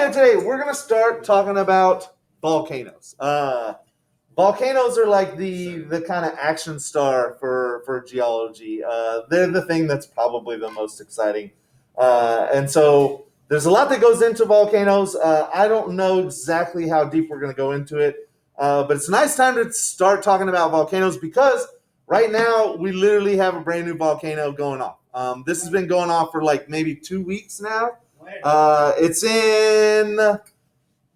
right, today we're going to start talking about volcanoes. Volcanoes are like the kind of action star for geology. They're the thing that's probably the most exciting. And so there's a lot that goes into volcanoes. I don't know exactly how deep we're going to go into it, but it's a nice time to start talking about volcanoes because right now we literally have a brand new volcano going off. This has been going off for like maybe 2 weeks now. It's in.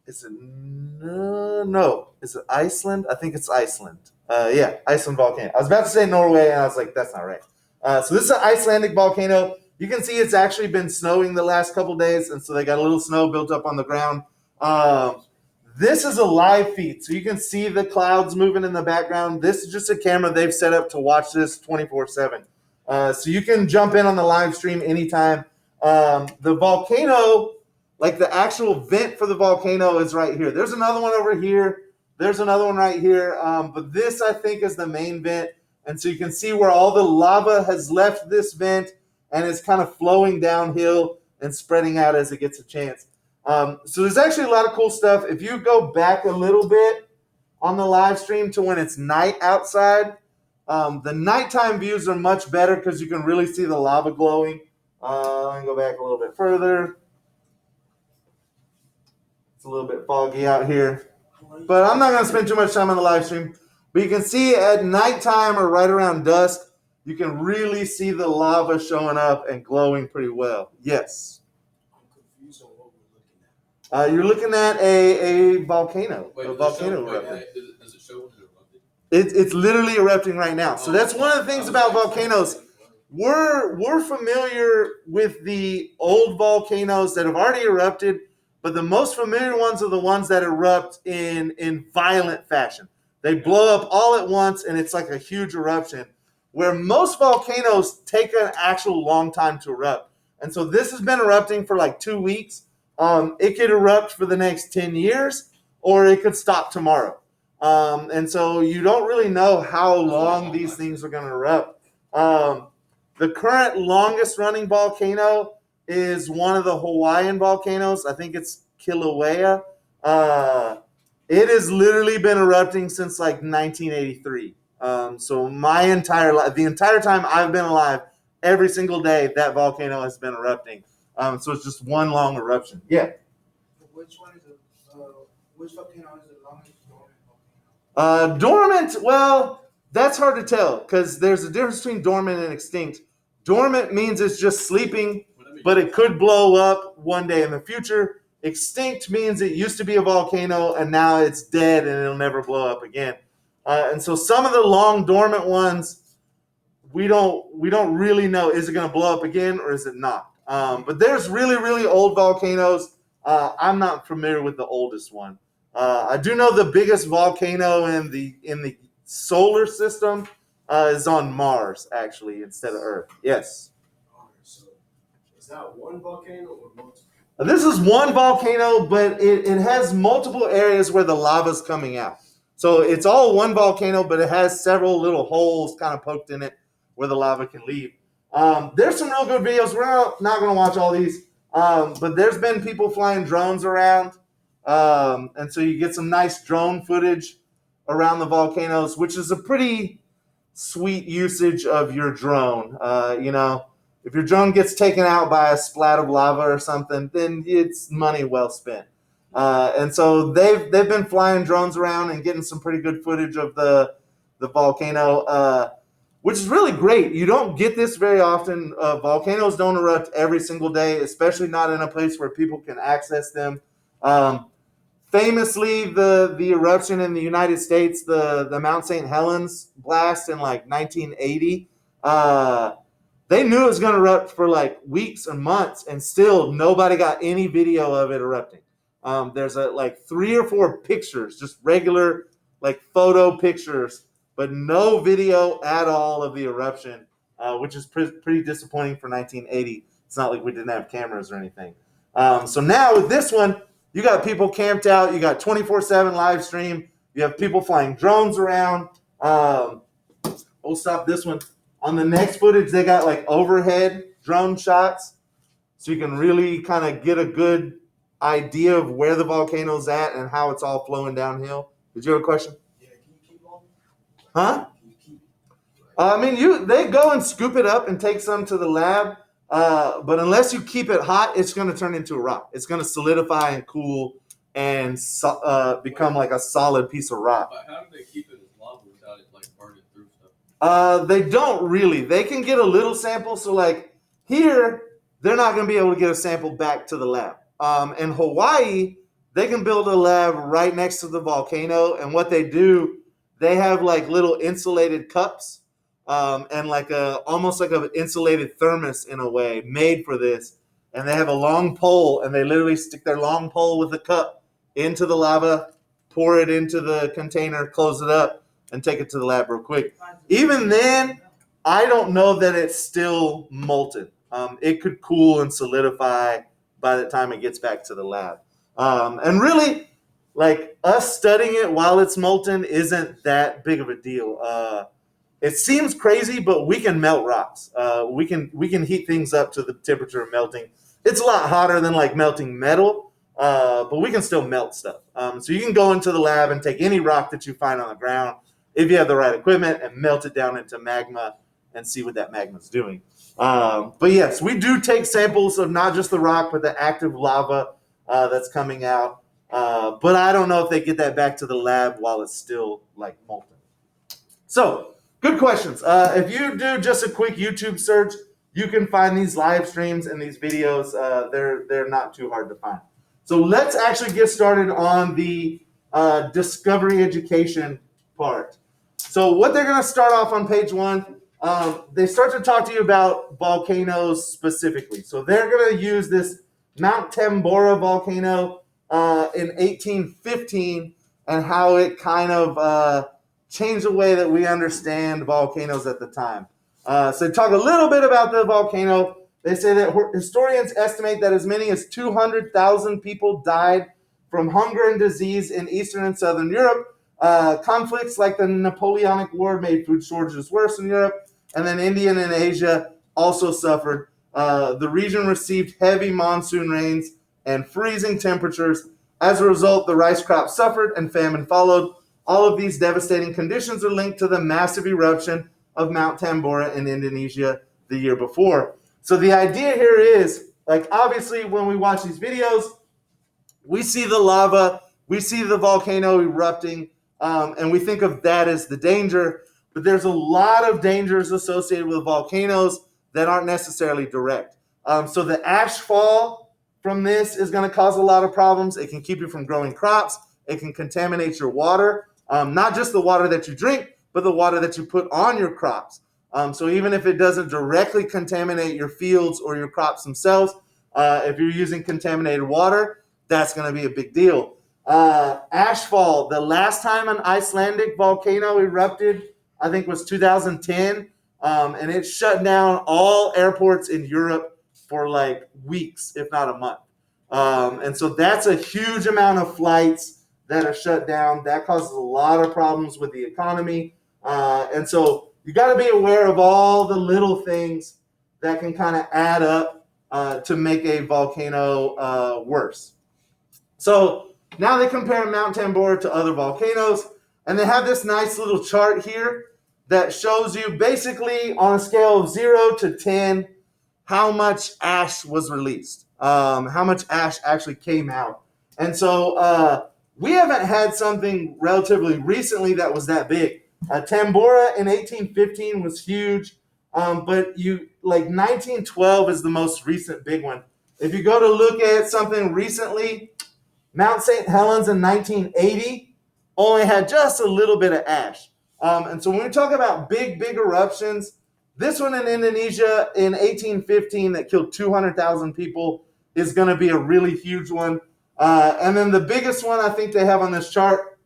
Is it no? Is it Iceland? I think it's Iceland. Yeah, Iceland volcano. I was about to say Norway, and I was like, that's not right. So this is an Icelandic volcano. You can see it's actually been snowing the last couple days, and so they got a little snow built up on the ground. This is a live feed, so you can see the clouds moving in the background. This is just a camera they've set up to watch this 24/7. So you can jump in on the live stream anytime. The volcano, like the actual vent for the volcano is right here. There's another one over here. There's another one right here. But this, I think, is the main vent. And so you can see where all the lava has left this vent and is kind of flowing downhill and spreading out as it gets a chance. So there's actually a lot of cool stuff. If you go back a little bit on the live stream to when it's night outside, the nighttime views are much better because you can really see the lava glowing. Let me go back a little bit further. It's a little bit foggy out here. But I'm not going to spend too much time on the live stream. But you can see at nighttime or right around dusk, you can really see the lava showing up and glowing pretty well. Yes. I'm confused on what we're looking at. You're looking at a volcano. Wait, a volcano erupting. Does it show when it erupted? It's literally erupting right now. So that's one of the things about volcanoes. We're familiar with the old volcanoes that have already erupted, but the most familiar ones are the ones that erupt in violent fashion. They blow up all at once, and it's like a huge eruption, where most volcanoes take an actual long time to erupt. And so this has been erupting for like 2 weeks. It could erupt for the next 10 years, or it could stop tomorrow. And so you don't really know how long these things are going to erupt. The current longest running volcano is one of the Hawaiian volcanoes. I think it's Kilauea. It has literally been erupting since like 1983. So my entire life, the entire time I've been alive, every single day that volcano has been erupting. So it's just one long eruption. Yeah. Which one is which volcano is the longest dormant volcano? Dormant, well, that's hard to tell because there's a difference between dormant and extinct. Dormant means it's just sleeping, but it could blow up one day in the future. Extinct means it used to be a volcano and now it's dead and it'll never blow up again. And so some of the long dormant ones, we don't really know, is it going to blow up again or is it not? But there's really, really old volcanoes. I'm not familiar with the oldest one. I do know the biggest volcano in the solar system is on Mars, actually, instead of Earth. Yes. So is that one volcano or multiple? This is one volcano, but it has multiple areas where the lava's coming out. So it's all one volcano, but it has several little holes kind of poked in it where the lava can leave. There's some real good videos. We're not going to watch all these, but there's been people flying drones around. And so you get some nice drone footage around the volcanoes, which is a pretty sweet usage of your drone. If your drone gets taken out by a splat of lava or something, then it's money well spent. And so they've been flying drones around and getting some pretty good footage of the volcano, which is really great. You don't get this very often. Volcanoes don't erupt every single day, especially not in a place where people can access them. Famously, the eruption in the United States, the Mount St. Helens blast in like 1980, they knew it was going to erupt for like weeks and months, and still nobody got any video of it erupting. There's like 3 or 4 pictures, just regular like photo pictures, but no video at all of the eruption, which is pretty disappointing for 1980. It's not like we didn't have cameras or anything. So now with this one, you got people camped out. You got 24/7 live stream. You have people flying drones around. We'll stop this one. On the next footage, they got like overhead drone shots, so you can really kind of get a good idea of where the volcano's at and how it's all flowing downhill? Did you have a question? Yeah, can you keep on? Huh? Can you keep? I mean, they go and scoop it up and take some to the lab, but unless you keep it hot, it's going to turn into a rock. It's going to solidify and cool and become like a solid piece of rock. But how do they keep it as lava without it like burning through stuff? They don't really. They can get a little sample. So like here, they're not going to be able to get a sample back to the lab. In Hawaii, they can build a lab right next to the volcano, and what they do, they have like little insulated cups. And like almost like an insulated thermos in a way made for this. And they have a long pole, and they literally stick their long pole with a cup into the lava, pour it into the container, close it up, and take it to the lab real quick. Even then, I don't know that it's still molten. It could cool and solidify by the time it gets back to the lab. And really, like us studying it while it's molten isn't that big of a deal. It seems crazy, but we can melt rocks. We can heat things up to the temperature of melting. It's a lot hotter than like melting metal, but we can still melt stuff. So you can go into the lab and take any rock that you find on the ground, if you have the right equipment, and melt it down into magma and see what that magma's doing. But yes, we do take samples of not just the rock, but the active lava that's coming out. But I don't know if they get that back to the lab while it's still like molten. So, good questions. If you do just a quick YouTube search, you can find these live streams and these videos. They're not too hard to find. So let's actually get started on the discovery education part. So what they're going to start off on page 1, they start to talk to you about volcanoes specifically. So they're going to use this Mount Tambora volcano in 1815 and how it kind of change the way that we understand volcanoes at the time. So they talk a little bit about the volcano. They say that historians estimate that as many as 200,000 people died from hunger and disease in Eastern and Southern Europe. Conflicts like the Napoleonic War made food shortages worse in Europe. And then India and Asia also suffered. The region received heavy monsoon rains and freezing temperatures. As a result, the rice crop suffered and famine followed. All of these devastating conditions are linked to the massive eruption of Mount Tambora in Indonesia the year before. So the idea here is, like, obviously when we watch these videos, we see the lava, we see the volcano erupting, and we think of that as the danger. But there's a lot of dangers associated with volcanoes that aren't necessarily direct. So the ash fall from this is going to cause a lot of problems. It can keep you from growing crops. It can contaminate your water. Not just the water that you drink, but the water that you put on your crops. So even if it doesn't directly contaminate your fields or your crops themselves, if you're using contaminated water, that's going to be a big deal. Ashfall, the last time an Icelandic volcano erupted, I think was 2010, and it shut down all airports in Europe for like weeks, if not a month. And so that's a huge amount of flights that are shut down. That causes a lot of problems with the economy. And so you got to be aware of all the little things that can kind of add up to make a volcano worse. So now they compare Mount Tambora to other volcanoes, and they have this nice little chart here that shows you basically on a scale of 0 to 10 how much ash was released, how much ash actually came out. And so we haven't had something relatively recently that was that big. Tambora in 1815 was huge, but 1912 is the most recent big one. If you go to look at something recently, Mount St. Helens in 1980 only had just a little bit of ash. And so when we talk about big eruptions, this one in Indonesia in 1815 that killed 200,000 people is going to be a really huge one. And then the biggest one I think they have on this chart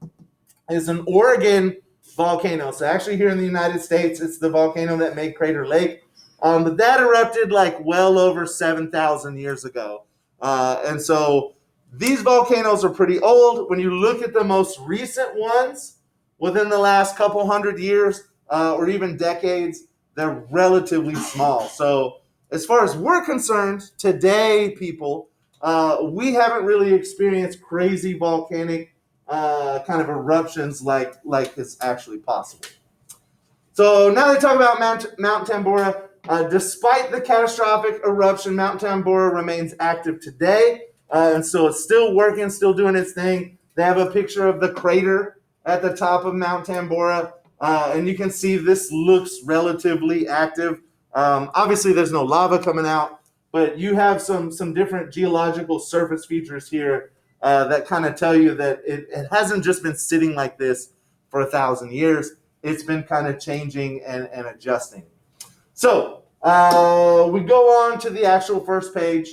is an Oregon volcano. So actually here in the United States, it's the volcano that made Crater Lake. But that erupted like well over 7,000 years ago. And so these volcanoes are pretty old. When you look at the most recent ones within the last couple hundred years or even decades, they're relatively small. So as far as we're concerned, today, people, we haven't really experienced crazy volcanic kind of eruptions like is actually possible. So now they talk about Mount Tambora. Despite the catastrophic eruption, Mount Tambora remains active today, and so it's still working, still doing its thing. They have a picture of the crater at the top of Mount Tambora, and you can see this looks relatively active. Obviously, there's no lava coming out, but you have some different geological surface features here that kind of tell you that it hasn't just been sitting like this for 1,000 years. It's been kind of changing and adjusting. So we go on to the actual first page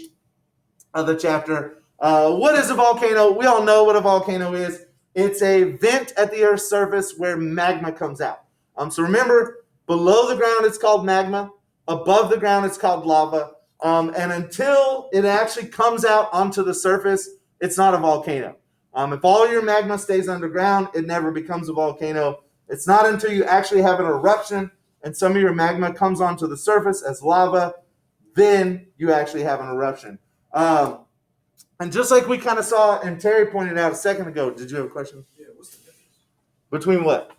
of the chapter. What is a volcano? We all know what a volcano is. It's a vent at the Earth's surface where magma comes out. So remember, below the ground it's called magma. Above the ground it's called lava. And until it actually comes out onto the surface, it's not a volcano. If all your magma stays underground, it never becomes a volcano. It's not until you actually have an eruption and some of your magma comes onto the surface as lava, then you actually have an eruption. And just like we kind of saw and Terry pointed out a second ago, did you have a question? Yeah, what's the difference? Between what?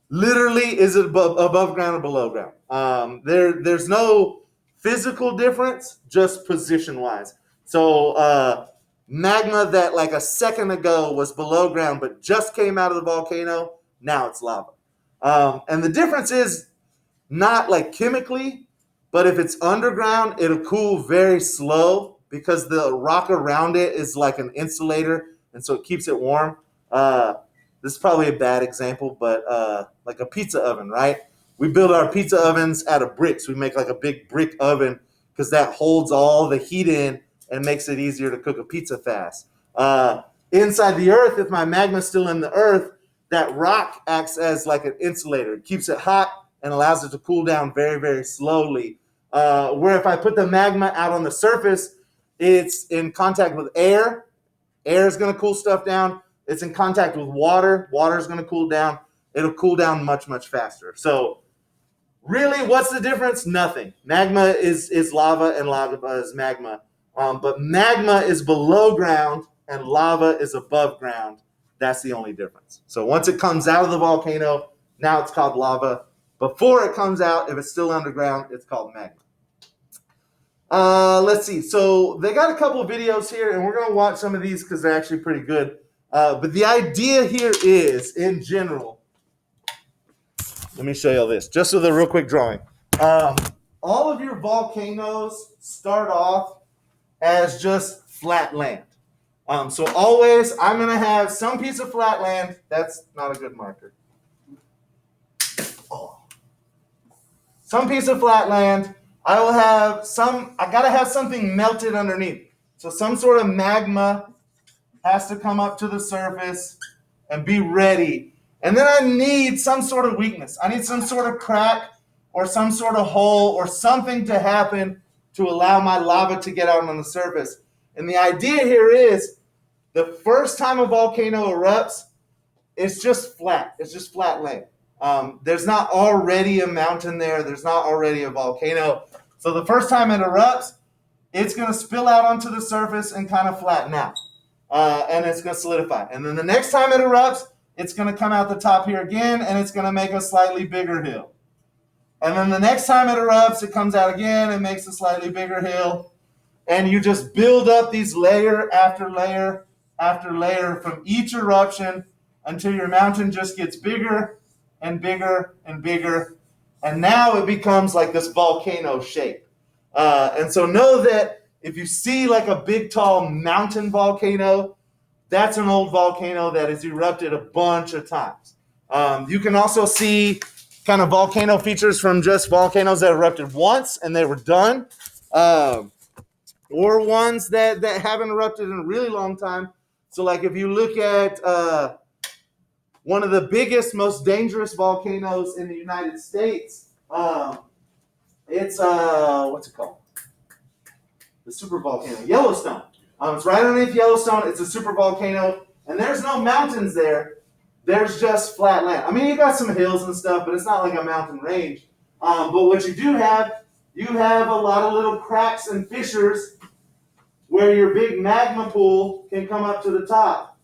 Literally, is it above ground or below ground? There's no physical difference, just position-wise. So magma that like a second ago was below ground but just came out of the volcano, now it's lava. And the difference is not like chemically, but if it's underground, it'll cool very slow because the rock around it is like an insulator, and so it keeps it warm. This is probably a bad example, but like a pizza oven, right? We build our pizza ovens out of bricks. We make like a big brick oven because that holds all the heat in and makes it easier to cook a pizza fast. Inside the earth, if my magma's still in the earth, that rock acts as like an insulator. It keeps it hot and allows it to cool down very, very slowly. Where if I put the magma out on the surface, it's in contact with air. Air is going to cool stuff down. It's in contact with water. Water is going to cool down. It'll cool down much, much faster. So really, what's the difference? Nothing. Magma is lava and lava is magma. But magma is below ground and lava is above ground. That's the only difference. So once it comes out of the volcano, now it's called lava. Before it comes out, if it's still underground, it's called magma. Let's see. So they got a couple of videos here, and we're going to watch some of these because they're actually pretty good. But the idea here is, in general, let me show you all this, just with a real quick drawing. All of your volcanoes start off as just flat land. So always, I'm going to have some piece of flat land. That's not a good marker. Oh. Some piece of flat land. I will have I got to have something melted underneath. So some sort of magma has to come up to the surface and be ready. And then I need some sort of weakness. I need some sort of crack or some sort of hole or something to happen to allow my lava to get out on the surface. And the idea here is the first time a volcano erupts, it's just flat. It's just flat land. There's not already a mountain there. There's not already a volcano. So the first time it erupts, it's going to spill out onto the surface and kind of flatten out. And it's going to solidify. And then the next time it erupts, it's going to come out the top here again, and it's going to make a slightly bigger hill. And then the next time it erupts, it comes out again and makes a slightly bigger hill. And you just build up these layer after layer after layer from each eruption until your mountain just gets bigger and bigger and bigger. And now it becomes like this volcano shape. And so know that if you see like a big, tall mountain volcano, that's an old volcano that has erupted a bunch of times. You can also see kind of volcano features from just volcanoes that erupted once and they were done, or ones that haven't erupted in a really long time. So like if you look at one of the biggest, most dangerous volcanoes in the United States, it's, what's it called? The super volcano, Yellowstone. It's right underneath Yellowstone. It's a super volcano, and there's no mountains there. There's just flat land. I mean, you got some hills and stuff, but it's not like a mountain range. But what you do have, you have a lot of little cracks and fissures where your big magma pool can come up to the top.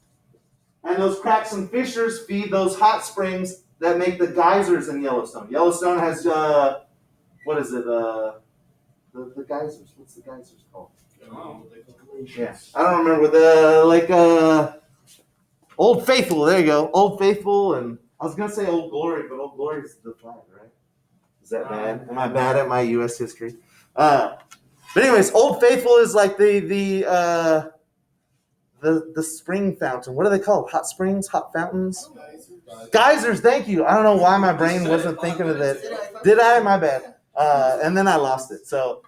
And those cracks and fissures feed those hot springs that make the geysers in Yellowstone. Yellowstone has, what is it? The geysers. What's the geysers called? Yeah, I don't remember. Old Faithful. There you go. Old Faithful, and I was gonna say Old Glory, but Old Glory is the flag, right? Is that bad? Am I bad at my U.S. history? But anyways, Old Faithful is like the spring fountain. What are they called? Hot springs? Hot fountains? Geysers. Thank you. I don't know why my brain wasn't thinking of that. Did I? My bad. And then I lost it. So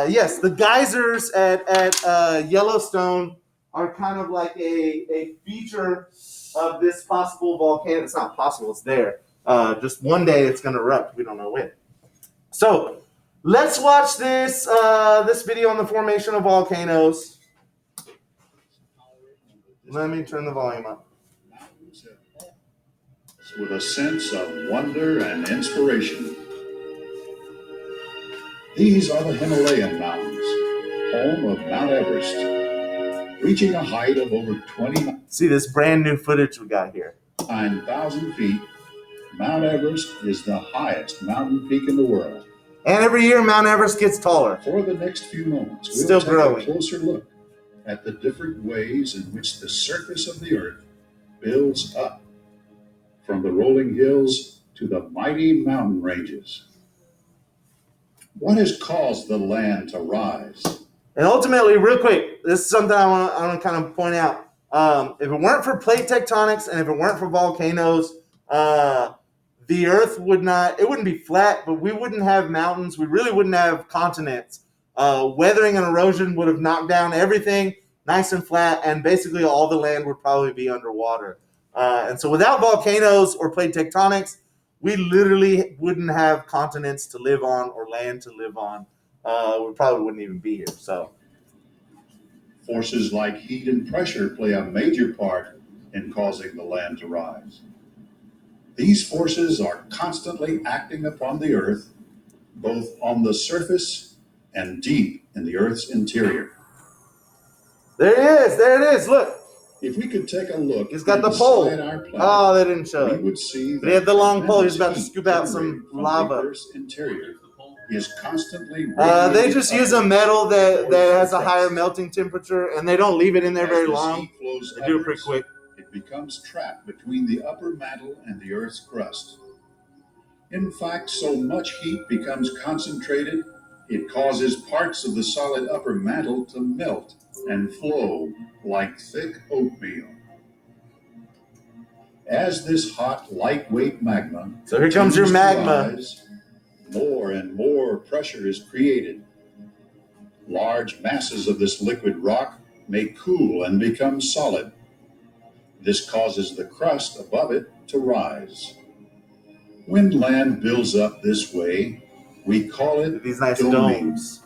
yes, the geysers at Yellowstone are kind of like a feature of this possible volcano. It's not possible. It's there. Just one day it's going to erupt. We don't know when. So let's watch this video on the formation of volcanoes. Let me turn the volume up. With a sense of wonder and inspiration. These are the Himalayan mountains, home of Mount Everest, reaching a height of over 29,000 See this brand new footage we got here. feet. Mount Everest is the highest mountain peak in the world. And every year Mount Everest gets taller. For the next few moments, we'll Still take growing. a closer look at the different ways in which the surface of the earth builds up, from the rolling hills to the mighty mountain ranges. What has caused the land to rise? And ultimately, real quick, this is something I want to kind of point out. If it weren't for plate tectonics and if it weren't for volcanoes, the Earth wouldn't be flat, but we wouldn't have mountains. We really wouldn't have continents. Weathering and erosion would have knocked down everything nice and flat, and basically all the land would probably be underwater. And so without volcanoes or plate tectonics, we literally wouldn't have continents to live on or land to live on. We probably wouldn't even be here. So Forces like heat and pressure play a major part in causing the land to rise. These forces are constantly acting upon the earth, both on the surface and deep in the earth's interior. there it is. Look, If we could take a look he's got the pole. inside our planet, Oh, they didn't show we it. would see But he had the long pole. He was tremendous about to heat scoop out some generated from lava. The Earth's interior is constantly They radiating just use a upward metal that towards has the a higher crust. melting temperature, and they don't leave it in there As very this long. heat flows They do it pretty upwards, quick. it becomes trapped between the upper mantle and the Earth's crust. In fact, so much heat becomes concentrated, it causes parts of the solid upper mantle to melt and flow like thick oatmeal. As this hot, lightweight magma So here comes your continues to magma. rise, more and more pressure is created. Large masses of this liquid rock may cool and become solid. This causes the crust above it to rise. When land builds up this way, we call it These nice doming. domes.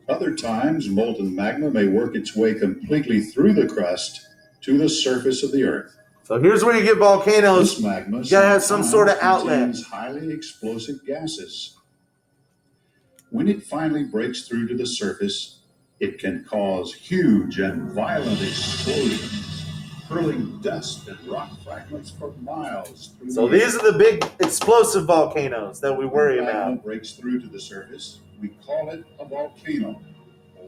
Other times, molten magma may work its way completely through the crust to the surface of the earth. So here's where you get volcanoes. This magma You gotta have some sort of sometimes outlet. contains highly explosive gases. When it finally breaks through to the surface, it can cause huge and violent explosions, hurling dust and rock fragments for miles through So the these are the big explosive volcanoes that we worry When magma about. breaks through to the surface, we call it a volcano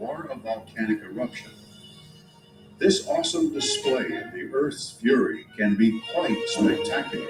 or a volcanic eruption. This awesome display of the Earth's fury can be quite spectacular.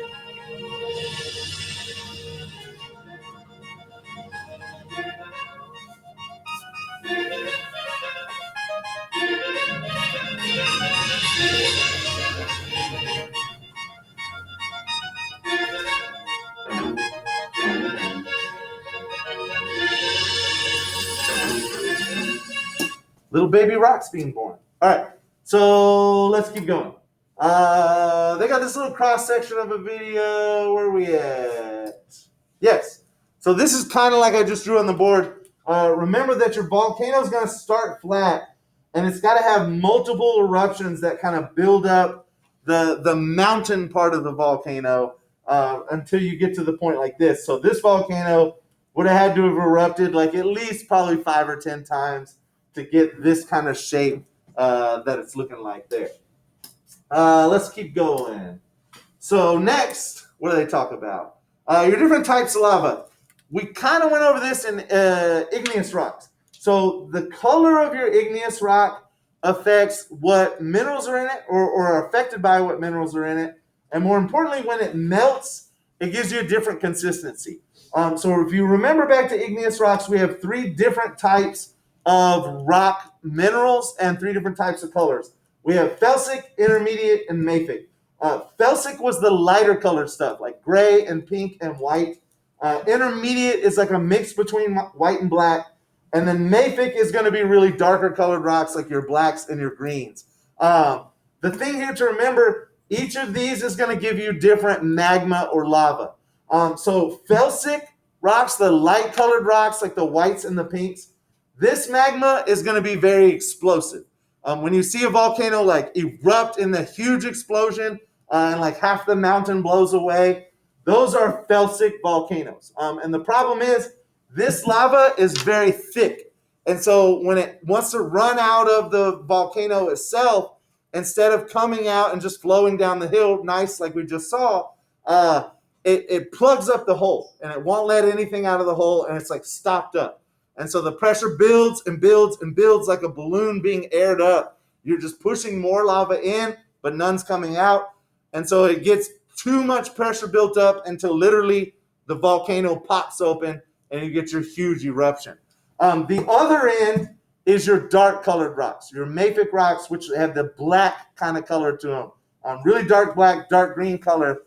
Little baby rocks being born. All right, so let's keep going. They got this little cross section of a video. Where are we at? Yes. So this is kind of like I just drew on the board. Remember that your volcano is going to start flat, and it's got to have multiple eruptions that kind of build up the mountain part of the volcano until you get to the point like this. So this volcano would have had to have erupted like at least probably 5 or 10 times. to get this kind of shape that it's looking like there. Let's keep going. So next, what do they talk about? Your different types of lava. We kind of went over this in igneous rocks. So the color of your igneous rock affects what minerals are in it, or are affected by what minerals are in it. And more importantly, when it melts, it gives you a different consistency. So if you remember back to igneous rocks, we have 3 different types of rock minerals and 3 different types of colors. We have felsic, intermediate, and mafic. Felsic was the lighter colored stuff, like gray and pink and white. Intermediate is like a mix between white and black. And then mafic is going to be really darker colored rocks, like your blacks and your greens. The thing here to remember, each of these is going to give you different magma or lava. So felsic rocks, the light colored rocks, like the whites and the pinks, this magma is going to be very explosive. When you see a volcano like erupt in the huge explosion and like half the mountain blows away, those are felsic volcanoes. And the problem is this lava is very thick. And so when it wants to run out of the volcano itself, instead of coming out and just flowing down the hill, nice like we just saw, it plugs up the hole and it won't let anything out of the hole, and it's like stopped up. And so the pressure builds and builds and builds like a balloon being aired up. You're just pushing more lava in, but none's coming out. And so it gets too much pressure built up until literally the volcano pops open and you get your huge eruption. The other end is your dark colored rocks, your mafic rocks, which have the black kind of color to them. Really dark black, dark green color.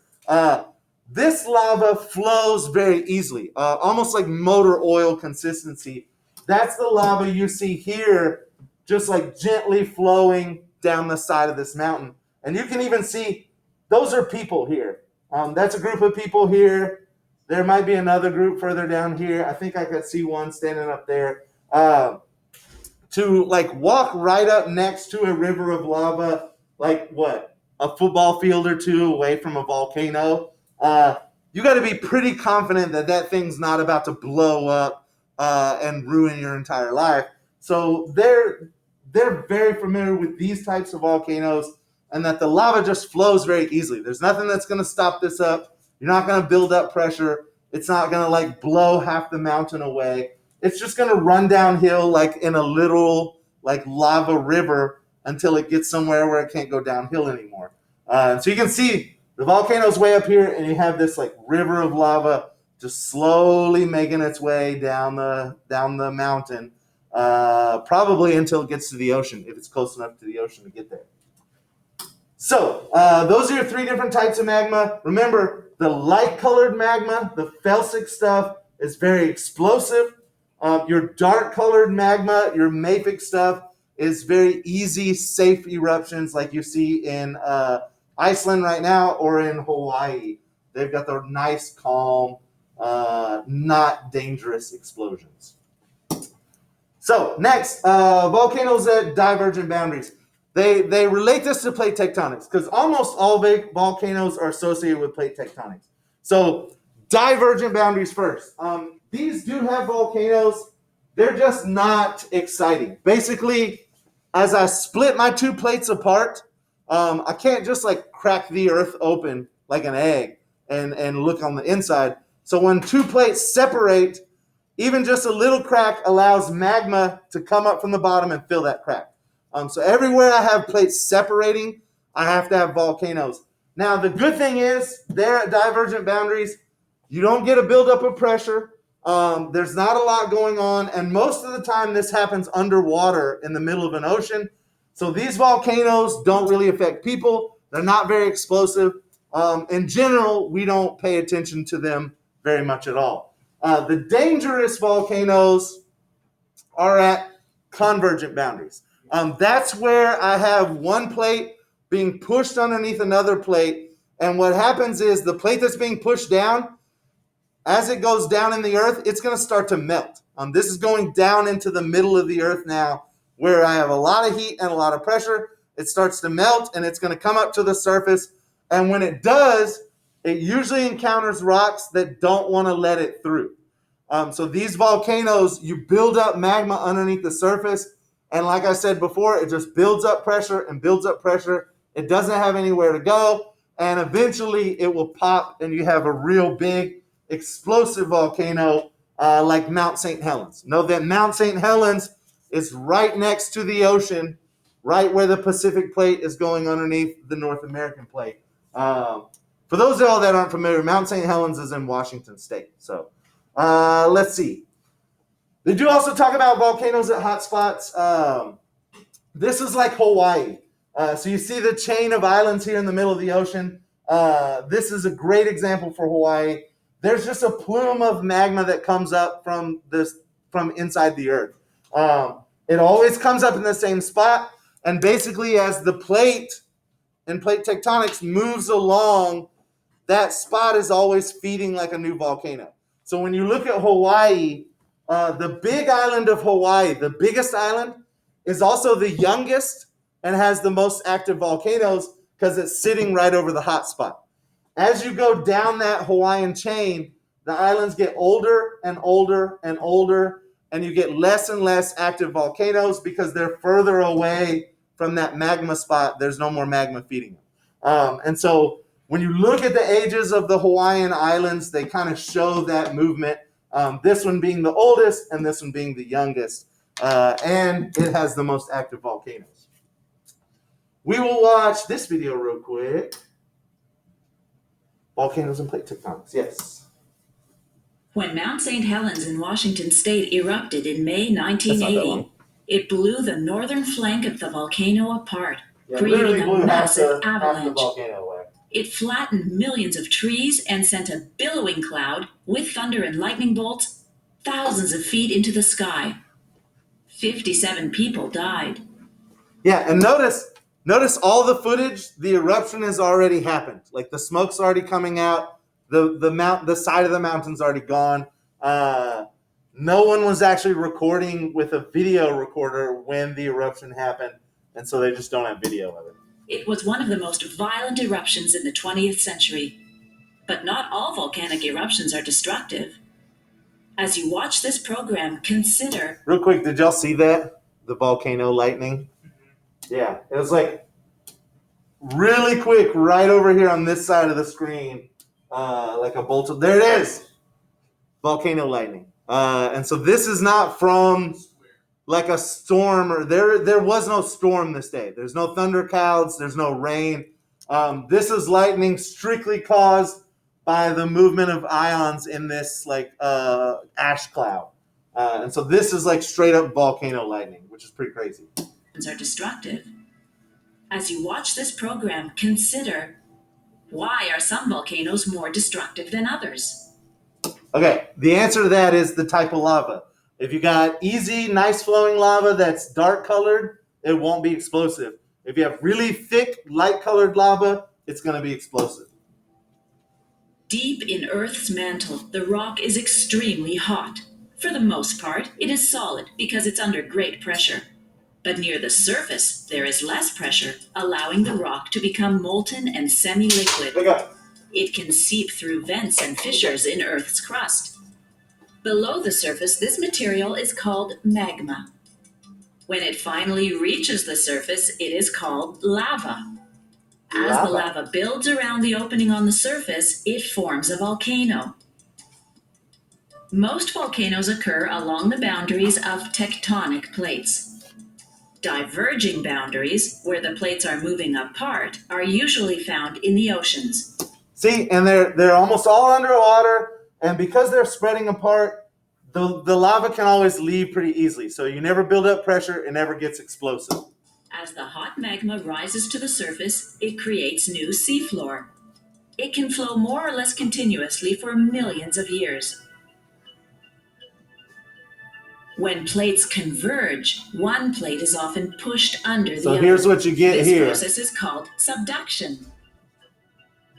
This lava flows very easily, almost like motor oil consistency. That's the lava you see here, just like gently flowing down the side of this mountain. And you can even see those are people here. That's a group of people here. There might be another group further down here. I think I could see one standing up there. To like walk right up next to a river of lava, like what, a football field or 2 away from a volcano, you got to be pretty confident that that thing's not about to blow up and ruin your entire life. So they're very familiar with these types of volcanoes, and that the lava just flows very easily. There's nothing that's going to stop this up. You're not going to build up pressure. It's not going to like blow half the mountain away. It's just going to run downhill like in a little like lava river until it gets somewhere where it can't go downhill anymore. So you can see the volcano's way up here, and you have this like river of lava just slowly making its way down the mountain, probably until it gets to the ocean, if it's close enough to the ocean to get there. So those are your 3 different types of magma. Remember, the light-colored magma, the felsic stuff, is very explosive. Your dark-colored magma, your mafic stuff, is very easy, safe eruptions like you see in Iceland right now or in Hawaii. They've got their nice, calm, not dangerous explosions. So next, volcanoes at divergent boundaries. They relate this to plate tectonics because almost all volcanoes are associated with plate tectonics. So divergent boundaries first. These do have volcanoes. They're just not exciting. Basically, as I split my 2 plates apart, I can't just like crack the earth open like an egg and look on the inside. So when 2 plates separate, even just a little crack allows magma to come up from the bottom and fill that crack. So everywhere I have plates separating, I have to have volcanoes. Now, the good thing is, they're at divergent boundaries. You don't get a buildup of pressure. There's not a lot going on. And most of the time, this happens underwater in the middle of an ocean. So these volcanoes don't really affect people. They're not very explosive. In general, we don't pay attention to them very much at all. The dangerous volcanoes are at convergent boundaries. That's where I have one plate being pushed underneath another plate. And what happens is the plate that's being pushed down, as it goes down in the earth, it's going to start to melt. This is going down into the middle of the earth now, where I have a lot of heat and a lot of pressure. It starts to melt, and it's going to come up to the surface. And when it does, it usually encounters rocks that don't want to let it through. So these volcanoes, you build up magma underneath the surface, And like I said before, it just builds up pressure and builds up pressure. It doesn't have anywhere to go. And eventually it will pop and you have a real big explosive volcano like Mount St. Helens. Know that Mount St. Helens is right next to the ocean, right where the Pacific plate is going underneath the North American plate. For those of y'all that aren't familiar, Mount St. Helens is in Washington State. So let's see. They do also talk about volcanoes at hot spots. This is like Hawaii. So you see the chain of islands here in the middle of the ocean. This is a great example for Hawaii. There's just a plume of magma that comes up from inside the earth. It always comes up in the same spot, and basically as the plate and plate tectonics moves along, that spot is always feeding like a new volcano. So when you look at Hawaii, the big island of Hawaii, the biggest island, is also the youngest and has the most active volcanoes because it's sitting right over the hot spot. As you go down that Hawaiian chain, the islands get older and older and older, and you get less and less active volcanoes because they're further away from that magma spot. There's no more magma feeding them. And so when you look at the ages of the Hawaiian islands, they kind of show that movement. This one being the oldest and this one being the youngest. And it has the most active volcanoes. We will watch this video real quick. Volcanoes and plate tectonics, yes. When Mount St. Helens in Washington State erupted in May 1980, it blew the northern flank of the volcano apart, creating a massive avalanche. It flattened millions of trees and sent a billowing cloud with thunder and lightning bolts thousands of feet into the sky. 57 people died. Yeah, and notice all the footage, the eruption has already happened. Like the smoke's already coming out, the side of the mountain's already gone. No one was actually recording with a video recorder when the eruption happened, and so they just don't have video of it. It was one of the most violent eruptions in the 20th century. But not all volcanic eruptions are destructive. As you watch this program, consider... Real quick, did y'all see that? The volcano lightning? Yeah, it was like really quick right over here on this side of the screen, like a bolt of... There it is! Volcano lightning. And so this is not from like a storm, or there was no storm this day. There's no thunder clouds, there's no rain. This is lightning strictly caused by the movement of ions in this like ash cloud. And so this is like straight up volcano lightning, which is pretty crazy. Are destructive. As you watch this program, consider, why are some volcanoes more destructive than others? Okay, the answer to that is the type of lava. If you got easy, nice flowing lava that's dark colored, it won't be explosive. If you have really thick, light colored lava, it's going to be explosive. Deep in Earth's mantle, the rock is extremely hot. For the most part, it is solid because it's under great pressure. But near the surface, there is less pressure, allowing the rock to become molten and semi-liquid. It can seep through vents and fissures in Earth's crust. Below the surface, this material is called magma. When it finally reaches the surface, it is called lava. As the lava builds around the opening on the surface, it forms a volcano. Most volcanoes occur along the boundaries of tectonic plates. Diverging boundaries, where the plates are moving apart, are usually found in the oceans. See, and they're almost all underwater, and because they're spreading apart, the lava can always leave pretty easily. So you never build up pressure, it never gets explosive. As the hot magma rises to the surface, it creates new seafloor. It can flow more or less continuously for millions of years. When plates converge, one plate is often pushed under the other. So here's what you get here. This process is called subduction.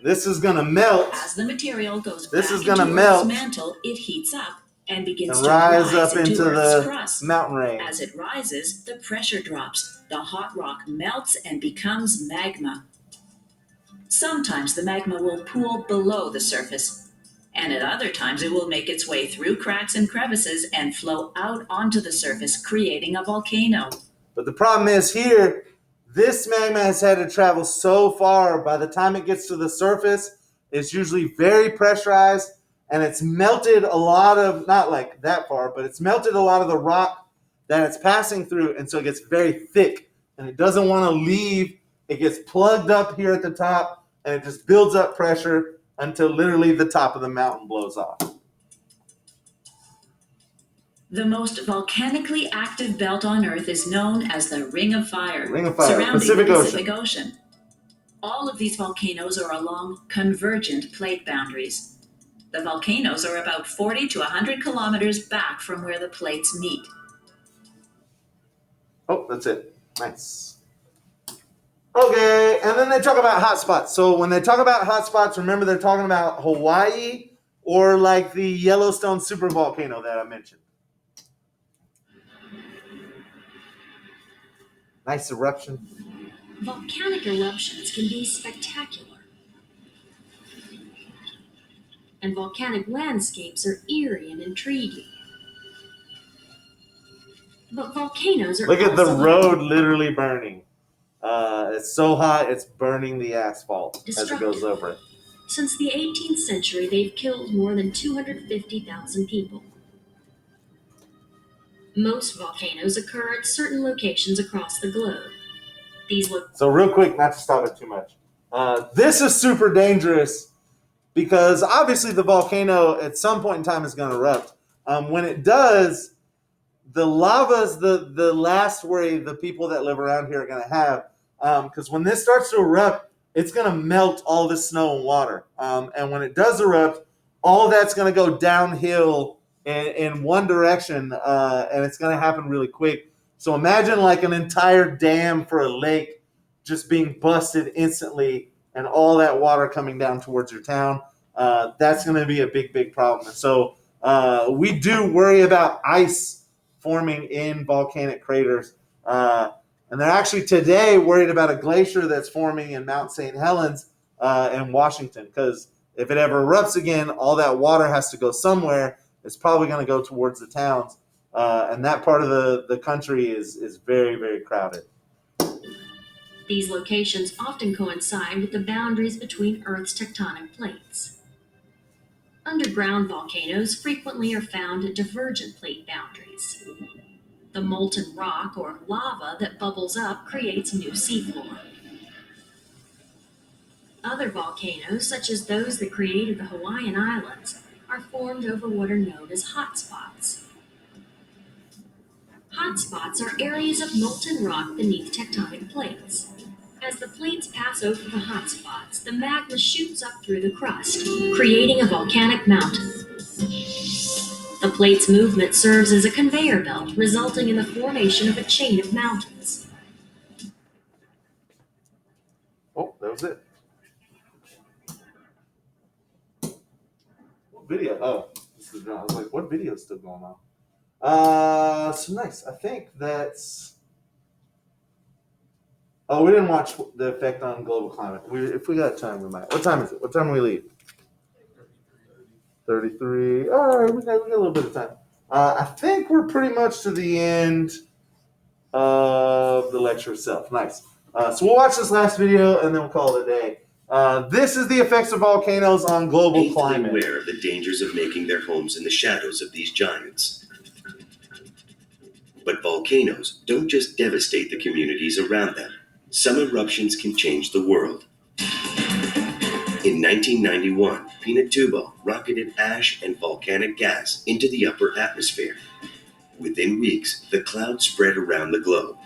This is going to melt. As the material goes this back is going to into melt Earth's mantle, it heats up and begins and to rise up into into Earth's the crust. mountain range. As it rises, the pressure drops. The hot rock melts and becomes magma. Sometimes the magma will pool below the surface, and at other times it will make its way through cracks and crevices and flow out onto the surface, creating a volcano. But the problem is here, this magma has had to travel so far. By the time it gets to the surface, it's usually very pressurized, and it's melted a lot of, not like that far, but it's melted a lot of the rock that it's passing through, and so it gets very thick, and it doesn't want to leave. It gets plugged up here at the top, and it just builds up pressure until literally the top of the mountain blows off. The most volcanically active belt on Earth is known as the Ring of Fire, Ring of Fire, surrounding Pacific the Ocean. Pacific Ocean. All of these volcanoes are along convergent plate boundaries. The volcanoes are about 40 to 100 kilometers back from where the plates meet. Oh, that's it. Nice. Okay, and then they talk about hotspots. So when they talk about hotspots, remember they're talking about Hawaii or like the Yellowstone supervolcano that I mentioned. Nice eruption. Volcanic eruptions can be spectacular, and volcanic landscapes are eerie and intriguing. But volcanoes are Look at the also road literally burning. It's so hot, it's burning the asphalt as it goes over it. Since the 18th century, they've killed more than 250,000 people. Most volcanoes occur at certain locations across the globe. So real quick, not to stop it too much. This is super dangerous because obviously the volcano at some point in time is going to erupt. When it does, the lava is the last worry the people that live around here are going to have. Because when this starts to erupt, it's going to melt all the snow and water. And when it does erupt, all that's going to go downhill in one direction, and it's going to happen really quick. So imagine like an entire dam for a lake just being busted instantly and all that water coming down towards your town. That's going to be a big, big problem. And so we do worry about ice forming in volcanic craters. And they're actually today worried about a glacier that's forming in Mount St. Helens in Washington, because if it ever erupts again, all that water has to go somewhere. It's probably going to go towards the towns. And that part of the country is very, very crowded. These locations often coincide with the boundaries between Earth's tectonic plates. Underground volcanoes frequently are found at divergent plate boundaries. The molten rock or lava that bubbles up creates new seafloor. Other volcanoes, such as those that created the Hawaiian Islands, are formed over what are known as hotspots. Hotspots are areas of molten rock beneath tectonic plates. As the plates pass over the hotspots, the magma shoots up through the crust, creating a volcanic mountain. The plate's movement serves as a conveyor belt, resulting in the formation of a chain of mountains. Oh, that was it. What video? Oh, this is not. I was like, what video is still going on? So nice. I think that's. Oh, we didn't watch the effect on global climate. If we got time, we might. What time is it? What time do we leave? 33. All right, we got a little bit of time. I think we're pretty much to the end of the lecture itself. Nice. So we'll watch this last video and then we'll call it a day. This is the effects of volcanoes on global climate. Aware of the dangers of making their homes in the shadows of these giants. But volcanoes don't just devastate the communities around them. Some eruptions can change the world. In 1991, Pinatubo rocketed ash and volcanic gas into the upper atmosphere. Within weeks, the cloud spread around the globe.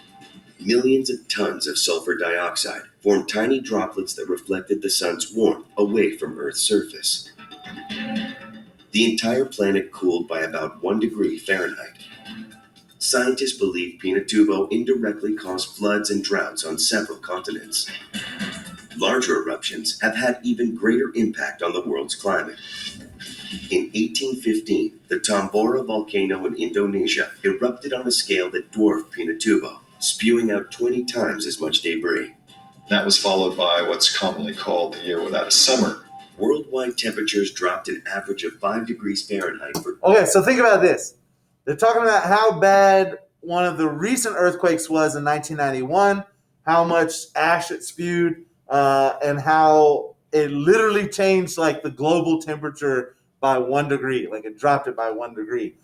Millions of tons of sulfur dioxide formed tiny droplets that reflected the sun's warmth away from Earth's surface. The entire planet cooled by about 1 degree Fahrenheit. Scientists believe Pinatubo indirectly caused floods and droughts on several continents. Larger eruptions have had even greater impact on the world's climate. In 1815, the Tambora volcano in Indonesia erupted on a scale that dwarfed Pinatubo, spewing out 20 times as much debris. That was followed by what's commonly called the year without a summer. Worldwide temperatures dropped an average of 5 degrees Fahrenheit for... Okay, so think about this. They're talking about how bad one of the recent earthquakes was in 1991, how much ash it spewed, and how it literally changed like the global temperature by 1 degree. Like it dropped it by 1 degree.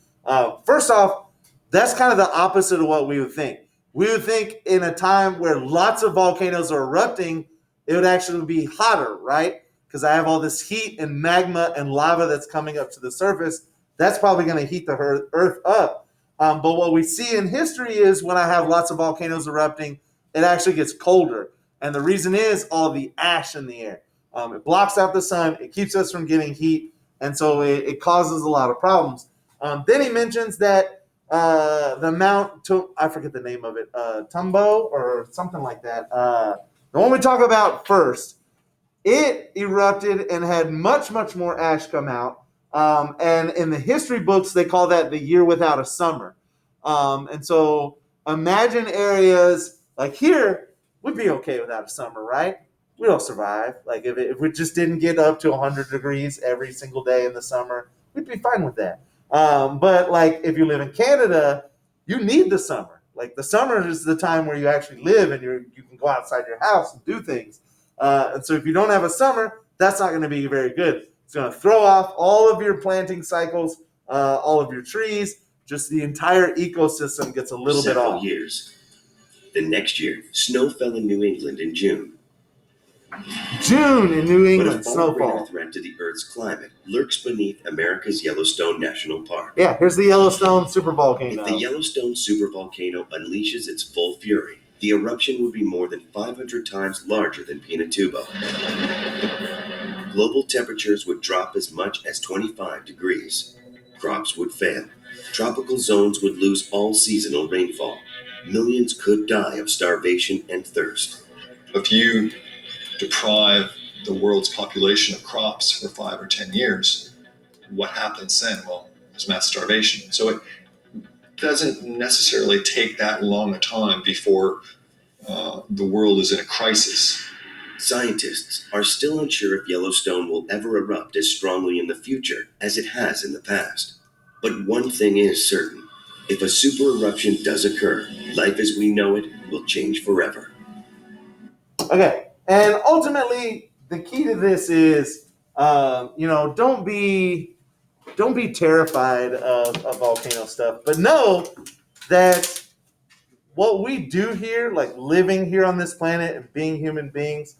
First off, that's kind of the opposite of what we would think. We would think in a time where lots of volcanoes are erupting, it would actually be hotter, right? Because I have all this heat and magma and lava that's coming up to the surface. That's probably going to heat the earth up. But what we see in history is when I have lots of volcanoes erupting, it actually gets colder. And the reason is all the ash in the air. It blocks out the sun. It keeps us from getting heat. And so it causes a lot of problems. Then he mentions that the Mount, I forget the name of it, Tumbo or something like that. The one we talk about first, it erupted and had much, much more ash come out. And in the history books, they call that the year without a summer. And so imagine areas like here, we'd be okay without a summer, right? We don't survive. Like if we just didn't get up to 100 degrees every single day in the summer, we'd be fine with that. But like if you live in Canada, you need the summer. Like the summer is the time where you actually live and you can go outside your house and do things. And so if you don't have a summer, that's not going to be very good. It's going to throw off all of your planting cycles, all of your trees. Just the entire ecosystem gets a little bit off. Years. The next year, snow fell in New England in June. June in New England, but a far greater snowfall. threat to the Earth's climate lurks beneath America's Yellowstone National Park. Yeah, here's the Yellowstone supervolcano. If the Yellowstone supervolcano unleashes its full fury, the eruption would be more than 500 times larger than Pinatubo. Global temperatures would drop as much as 25 degrees. Crops would fail. Tropical zones would lose all seasonal rainfall. Millions could die of starvation and thirst. If you deprive the world's population of crops for 5 or 10 years, what happens then? Well, there's mass starvation. So it doesn't necessarily take that long a time before the world is in a crisis. Scientists are still unsure if Yellowstone will ever erupt as strongly in the future as it has in the past. But one thing is certain. If a super eruption does occur, life as we know it will change forever. Okay, and ultimately, the key to this is, don't be terrified of volcano stuff, but know that what we do here, like living here on this planet and being human beings,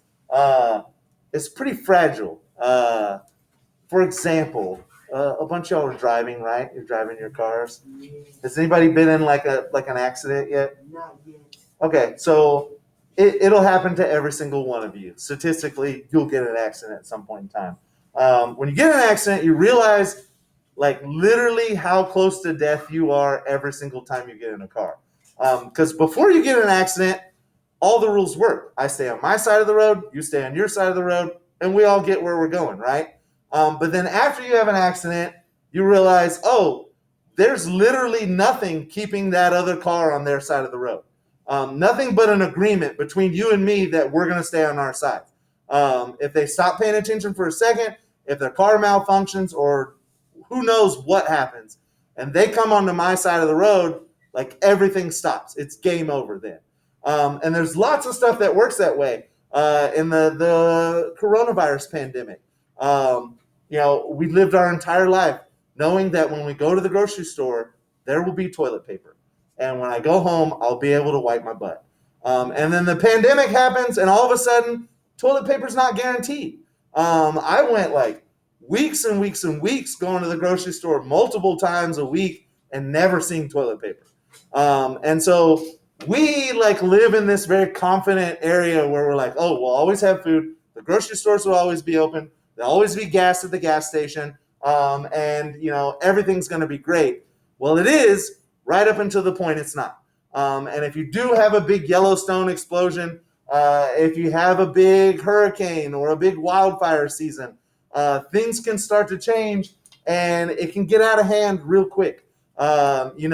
is pretty fragile. For example, a bunch of y'all are driving, right? You're driving your cars. Has anybody been in like an accident yet? Not yet. Okay, so it'll happen to every single one of you. Statistically, you'll get an accident at some point in time. When you get in an accident, you realize like literally how close to death you are every single time you get in a car. Because before you get in an accident, all the rules work. I stay on my side of the road, you stay on your side of the road, and we all get where we're going, right? But then after you have an accident, you realize, oh, there's literally nothing keeping that other car on their side of the road. Nothing but an agreement between you and me that we're going to stay on our side. If they stop paying attention for a second, if their car malfunctions or who knows what happens, and they come onto my side of the road, like everything stops. It's game over then. And there's lots of stuff that works that way. In the coronavirus pandemic, we lived our entire life knowing that when we go to the grocery store, there will be toilet paper. And when I go home, I'll be able to wipe my butt. And then the pandemic happens, and all of a sudden, toilet paper's not guaranteed. I went like weeks and weeks and weeks going to the grocery store multiple times a week and never seeing toilet paper. And so we like live in this very confident area where we're like, oh, we'll always have food. The grocery stores will always be open. There'll always be gas at the gas station. And everything's going to be great. Well, it is right up until the point it's not. And if you do have a big Yellowstone explosion, if you have a big hurricane or a big wildfire season, things can start to change and it can get out of hand real quick. You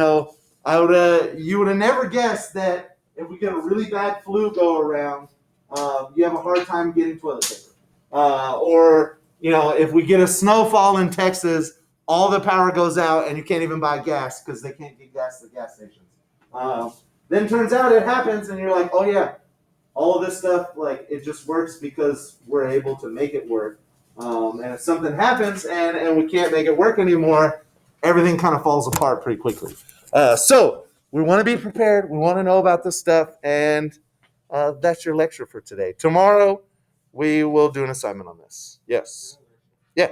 would have never guessed that if we get a really bad flu go around, you have a hard time getting toilet paper. If we get a snowfall in Texas, all the power goes out and you can't even buy gas because they can't get gas at the gas stations. Then turns out it happens, and you're like, oh yeah, all of this stuff, like, it just works because we're able to make it work. And if something happens and we can't make it work anymore, everything kind of falls apart pretty quickly. So we want to be prepared. We want to know about this stuff, and that's your lecture for today. Tomorrow, we will do an assignment on this. Yes. Yeah.